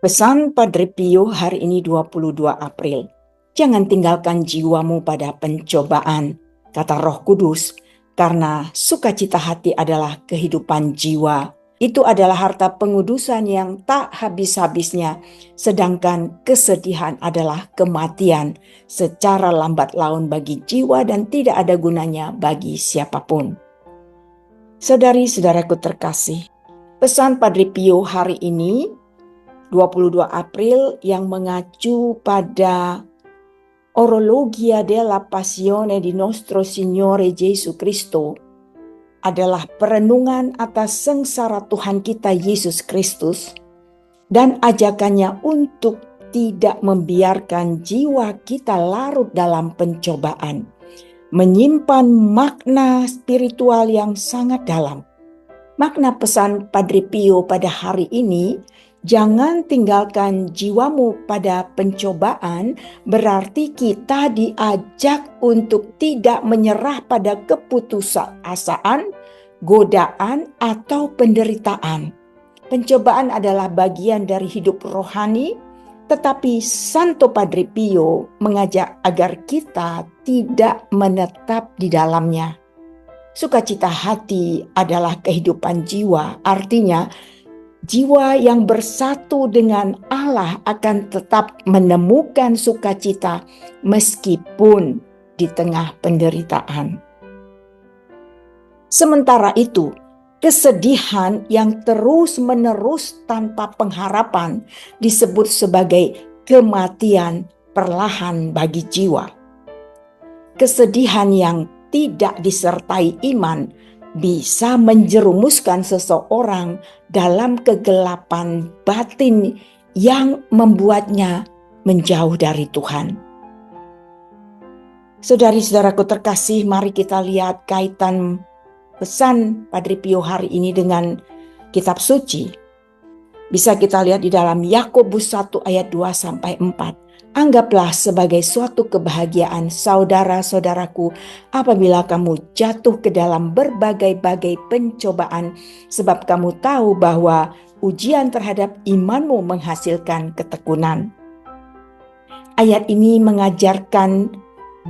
Pesan Padre Pio hari ini 22 April. Jangan tinggalkan jiwamu pada pencobaan, kata Roh Kudus, karena sukacita hati adalah kehidupan jiwa. Itu adalah harta pengudusan yang tak habis-habisnya, sedangkan kesedihan adalah kematian secara lambat laun bagi jiwa dan tidak ada gunanya bagi siapapun. Saudari-saudaraku terkasih, pesan Padre Pio hari ini 22 April yang mengacu pada Orologia della Passione di Nostro Signore Gesù Cristo adalah perenungan atas sengsara Tuhan kita Yesus Kristus dan ajakannya untuk tidak membiarkan jiwa kita larut dalam pencobaan, menyimpan makna spiritual yang sangat dalam. Makna pesan Padre Pio pada hari ini, jangan tinggalkan jiwamu pada pencobaan, berarti kita diajak untuk tidak menyerah pada keputusasaan, godaan, atau penderitaan. Pencobaan adalah bagian dari hidup rohani, tetapi Santo Padre Pio mengajak agar kita tidak menetap di dalamnya. Sukacita hati adalah kehidupan jiwa, artinya jiwa yang bersatu dengan Allah akan tetap menemukan sukacita meskipun di tengah penderitaan. Sementara itu, kesedihan yang terus-menerus tanpa pengharapan disebut sebagai kematian perlahan bagi jiwa. Kesedihan yang tidak disertai iman bisa menjerumuskan seseorang dalam kegelapan batin yang membuatnya menjauh dari Tuhan. Saudari-saudaraku terkasih, mari kita lihat kaitan pesan Padre Pio hari ini dengan kitab suci. Bisa kita lihat di dalam Yakobus 1 ayat 2-4. Anggaplah sebagai suatu kebahagiaan saudara-saudaraku apabila kamu jatuh ke dalam berbagai-bagai pencobaan, sebab kamu tahu bahwa ujian terhadap imanmu menghasilkan ketekunan. Ayat ini mengajarkan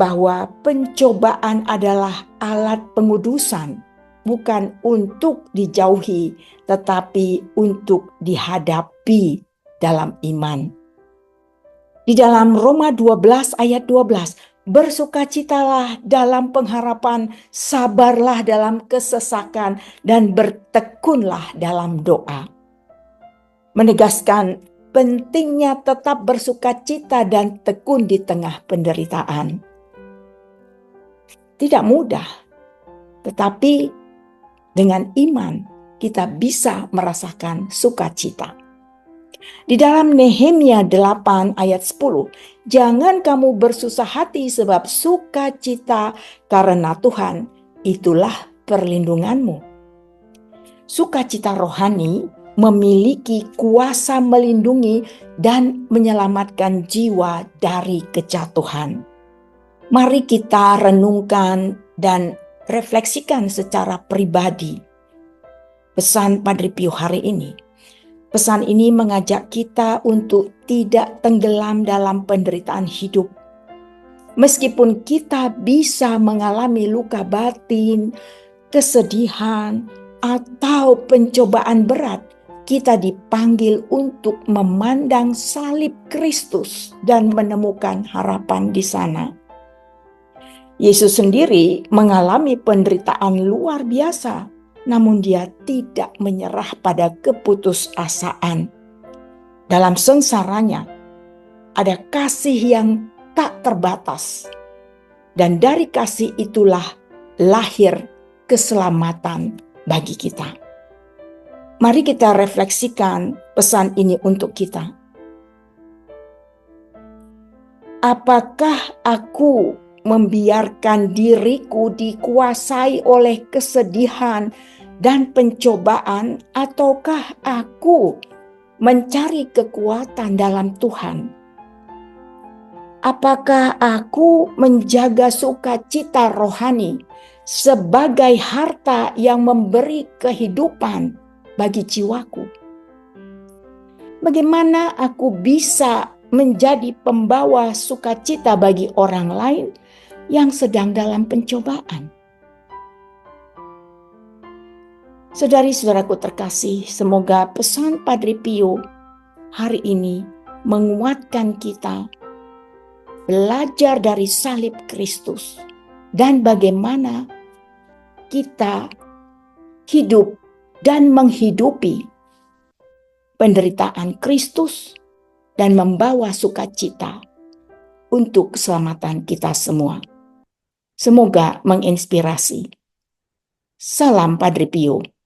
bahwa pencobaan adalah alat pengudusan, bukan untuk dijauhi, tetapi untuk dihadapi dalam iman. Di dalam Roma 12 ayat 12, bersukacitalah dalam pengharapan, sabarlah dalam kesesakan, dan bertekunlah dalam doa. Menegaskan pentingnya tetap bersukacita dan tekun di tengah penderitaan. Tidak mudah, tetapi dengan iman kita bisa merasakan sukacita. Di dalam Nehemia 8 ayat 10, jangan kamu bersusah hati sebab sukacita karena Tuhan itulah perlindunganmu. Sukacita rohani memiliki kuasa melindungi dan menyelamatkan jiwa dari kejatuhan. Mari kita renungkan dan refleksikan secara pribadi pesan Padre Pio hari ini. Pesan ini mengajak kita untuk tidak tenggelam dalam penderitaan hidup. Meskipun kita bisa mengalami luka batin, kesedihan, atau pencobaan berat, kita dipanggil untuk memandang salib Kristus dan menemukan harapan di sana. Yesus sendiri mengalami penderitaan luar biasa, namun dia tidak menyerah pada keputusasaan. Dalam sengsaranya ada kasih yang tak terbatas, dan dari kasih itulah lahir keselamatan bagi kita. Mari kita refleksikan pesan ini untuk kita. Apakah aku membiarkan diriku dikuasai oleh kesedihan dan pencobaan, ataukah aku mencari kekuatan dalam Tuhan? Apakah aku menjaga sukacita rohani sebagai harta yang memberi kehidupan bagi jiwaku? Bagaimana aku bisa menjadi pembawa sukacita bagi orang lain yang sedang dalam pencobaan? Saudari-saudaraku terkasih, semoga pesan Padre Pio hari ini menguatkan kita belajar dari salib Kristus dan bagaimana kita hidup dan menghidupi penderitaan Kristus dan membawa sukacita untuk keselamatan kita semua. Semoga menginspirasi. Salam Padre Pio.